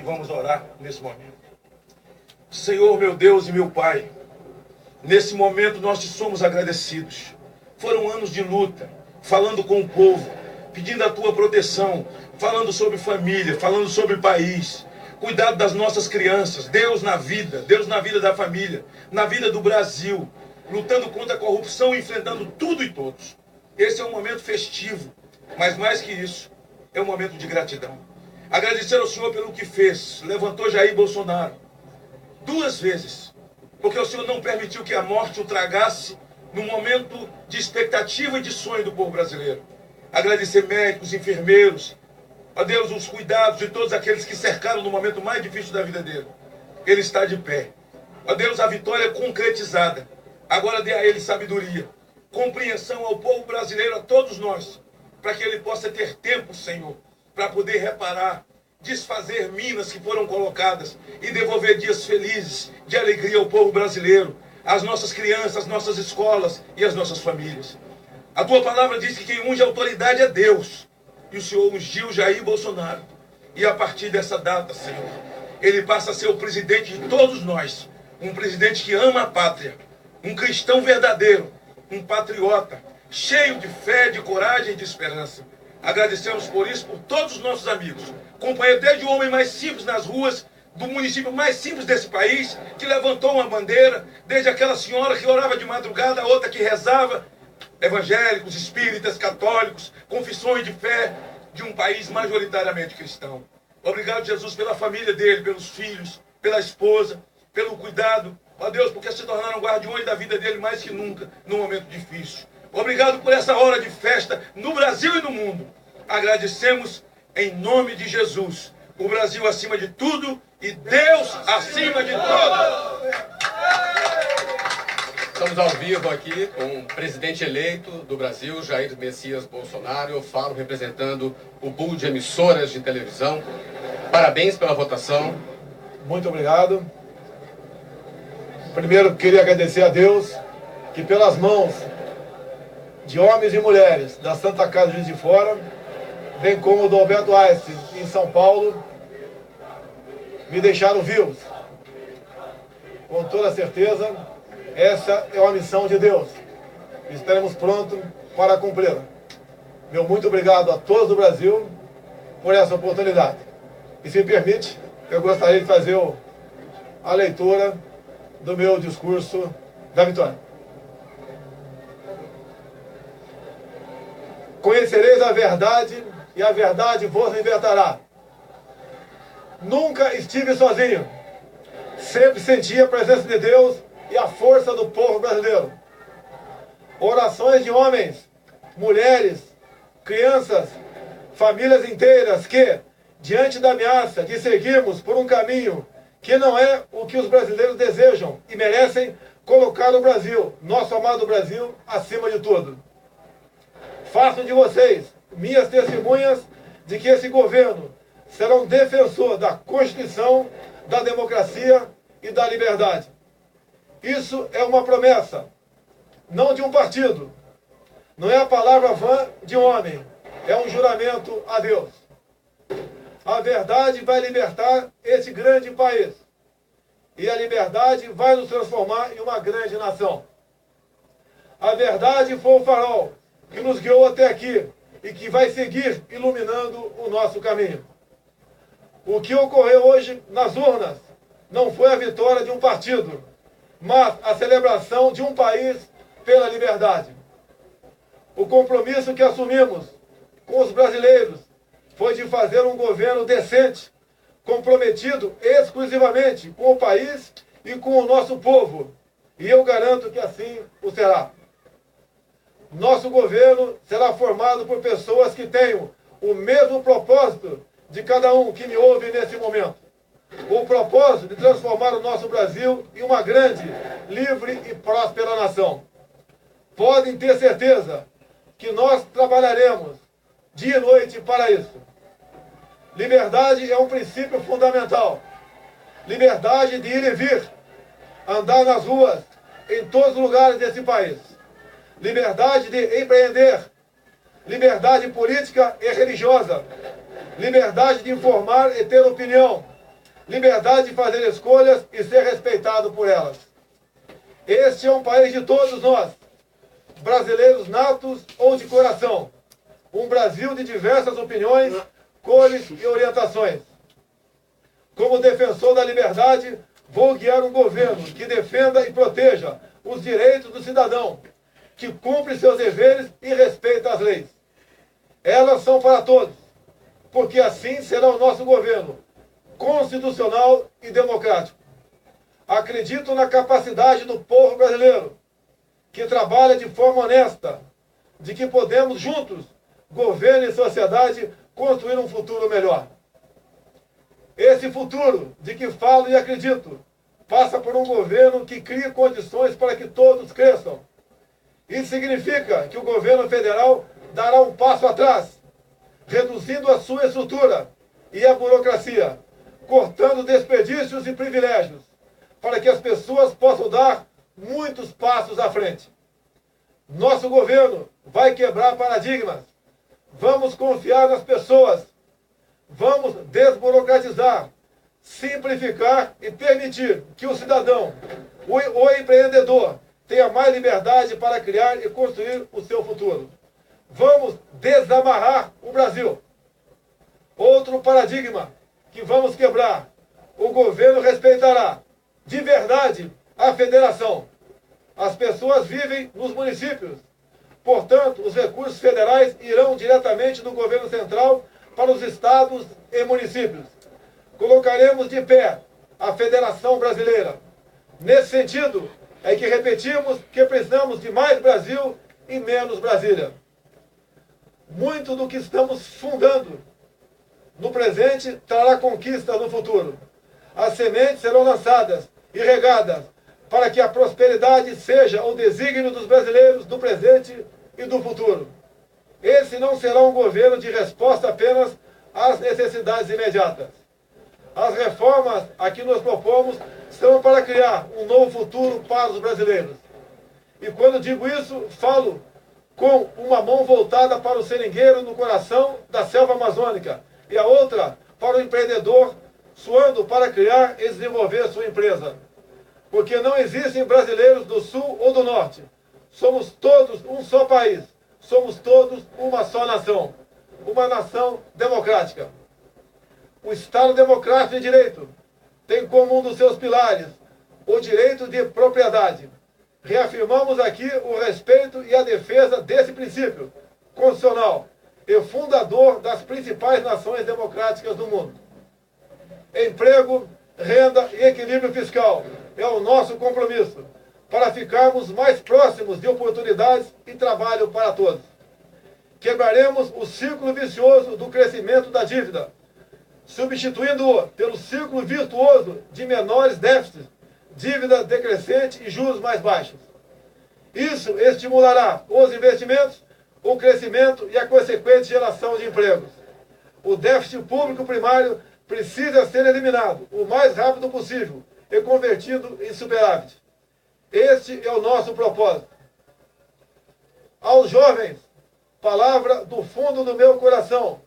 e vamos orar nesse momento. Senhor, meu Deus e meu Pai, nesse momento nós te somos agradecidos. Foram anos de luta, falando com o povo, pedindo a tua proteção, falando sobre família, falando sobre país, cuidado das nossas crianças, Deus na vida da família, na vida do Brasil, lutando contra a corrupção, enfrentando tudo e todos. Esse é um momento festivo, mas mais que isso, é um momento de gratidão. Agradecer ao Senhor pelo que fez, levantou Jair Bolsonaro 2 vezes, porque o Senhor não permitiu que a morte o tragasse num momento de expectativa e de sonho do povo brasileiro. Agradecer médicos, enfermeiros, ó Deus, os cuidados de todos aqueles que cercaram no momento mais difícil da vida dele. Ele está de pé. Ó Deus, a vitória é concretizada. Agora dê a ele sabedoria, compreensão ao povo brasileiro, a todos nós, para que ele possa ter tempo, Senhor, para poder reparar, desfazer minas que foram colocadas e devolver dias felizes, de alegria ao povo brasileiro, às nossas crianças, às nossas escolas e às nossas famílias. A tua palavra diz que quem unge a autoridade é Deus. E o Senhor ungiu Jair Bolsonaro. E a partir dessa data, Senhor, ele passa a ser o presidente de todos nós. Um presidente que ama a pátria. Um cristão verdadeiro. Um patriota. Cheio de fé, de coragem e de esperança. Agradecemos por isso, por todos os nossos amigos. Companheiro, desde o homem mais simples nas ruas, do município mais simples desse país, que levantou uma bandeira, desde aquela senhora que orava de madrugada, a outra que rezava, evangélicos, espíritas, católicos, confissões de fé de um país majoritariamente cristão. Obrigado, Jesus, pela família dele, pelos filhos, pela esposa, pelo cuidado. Ó Deus, porque se tornaram guardiões da vida dele mais que nunca, num momento difícil. Obrigado por essa hora de festa no Brasil e no mundo. Agradecemos em nome de Jesus. O Brasil acima de tudo e Deus acima de todos. Estamos ao vivo aqui com o presidente eleito do Brasil, Jair Messias Bolsonaro. Eu falo representando o pool de emissoras de televisão. Parabéns pela votação. Muito obrigado. Primeiro, queria agradecer a Deus que pelas mãos de homens e mulheres da Santa Casa de Juiz de Fora, bem como do Alberto Einstein em São Paulo, me deixaram vivos. Com toda certeza, essa é uma missão de Deus. Estaremos prontos para cumpri-la. Meu muito obrigado a todos do Brasil por essa oportunidade. E se me permite, eu gostaria de fazer a leitura do meu discurso da vitória. Conhecereis a verdade e a verdade vos libertará. Nunca estive sozinho. Sempre senti a presença de Deus e a força do povo brasileiro. Orações de homens, mulheres, crianças, famílias inteiras que, diante da ameaça de seguirmos por um caminho que não é o que os brasileiros desejam e merecem, colocar o Brasil, nosso amado Brasil, acima de tudo. Faço de vocês minhas testemunhas de que esse governo será um defensor da Constituição, da democracia e da liberdade. Isso é uma promessa, não de um partido. Não é a palavra vã de um homem, é um juramento a Deus. A verdade vai libertar esse grande país. E a liberdade vai nos transformar em uma grande nação. A verdade foi o farol que nos guiou até aqui e que vai seguir iluminando o nosso caminho. O que ocorreu hoje nas urnas não foi a vitória de um partido, mas a celebração de um país pela liberdade. O compromisso que assumimos com os brasileiros foi de fazer um governo decente, comprometido exclusivamente com o país e com o nosso povo. E eu garanto que assim o será. Nosso governo será formado por pessoas que tenham o mesmo propósito de cada um que me ouve nesse momento. O propósito de transformar o nosso Brasil em uma grande, livre e próspera nação. Podem ter certeza que nós trabalharemos dia e noite para isso. Liberdade é um princípio fundamental. Liberdade de ir e vir, andar nas ruas, em todos os lugares desse país. Liberdade de empreender, liberdade política e religiosa, liberdade de informar e ter opinião, liberdade de fazer escolhas e ser respeitado por elas. Este é um país de todos nós, brasileiros natos ou de coração. Um Brasil de diversas opiniões, cores e orientações. Como defensor da liberdade, vou guiar um governo que defenda e proteja os direitos do cidadão, que cumpre seus deveres e respeita as leis. Elas são para todos, porque assim será o nosso governo, constitucional e democrático. Acredito na capacidade do povo brasileiro, que trabalha de forma honesta, de que podemos juntos, governo e sociedade, construir um futuro melhor. Esse futuro de que falo e acredito passa por um governo que crie condições para que todos cresçam. Isso significa que o governo federal dará um passo atrás, reduzindo a sua estrutura e a burocracia, cortando desperdícios e privilégios, para que as pessoas possam dar muitos passos à frente. Nosso governo vai quebrar paradigmas. Vamos confiar nas pessoas. Vamos desburocratizar, simplificar e permitir que o cidadão, o empreendedor, tenha mais liberdade para criar e construir o seu futuro. Vamos desamarrar o Brasil. Outro paradigma que vamos quebrar. O governo respeitará de verdade a federação. As pessoas vivem nos municípios. Portanto, os recursos federais irão diretamente do governo central para os estados e municípios. Colocaremos de pé a Federação Brasileira. Nesse sentido, é que repetimos que precisamos de mais Brasil e menos Brasília. Muito do que estamos fundando no presente trará conquista no futuro. As sementes serão lançadas e regadas para que a prosperidade seja o desígnio dos brasileiros do presente e do futuro. Esse não será um governo de resposta apenas às necessidades imediatas. As reformas a que nos propomos são para criar um novo futuro para os brasileiros. E quando digo isso, falo com uma mão voltada para o seringueiro no coração da selva amazônica e a outra para o empreendedor suando para criar e desenvolver sua empresa. Porque não existem brasileiros do sul ou do norte. Somos todos um só país. Somos todos uma só nação. Uma nação democrática. O Estado Democrático de Direito tem como um dos seus pilares o direito de propriedade. Reafirmamos aqui o respeito e a defesa desse princípio constitucional e fundador das principais nações democráticas do mundo. Emprego, renda e equilíbrio fiscal é o nosso compromisso para ficarmos mais próximos de oportunidades e trabalho para todos. Quebraremos o círculo vicioso do crescimento da dívida, substituindo-o pelo círculo virtuoso de menores déficits, dívida decrescente e juros mais baixos. Isso estimulará os investimentos, o crescimento e a consequente geração de empregos. O déficit público primário precisa ser eliminado o mais rápido possível e convertido em superávit. Este é o nosso propósito. Aos jovens, palavra do fundo do meu coração.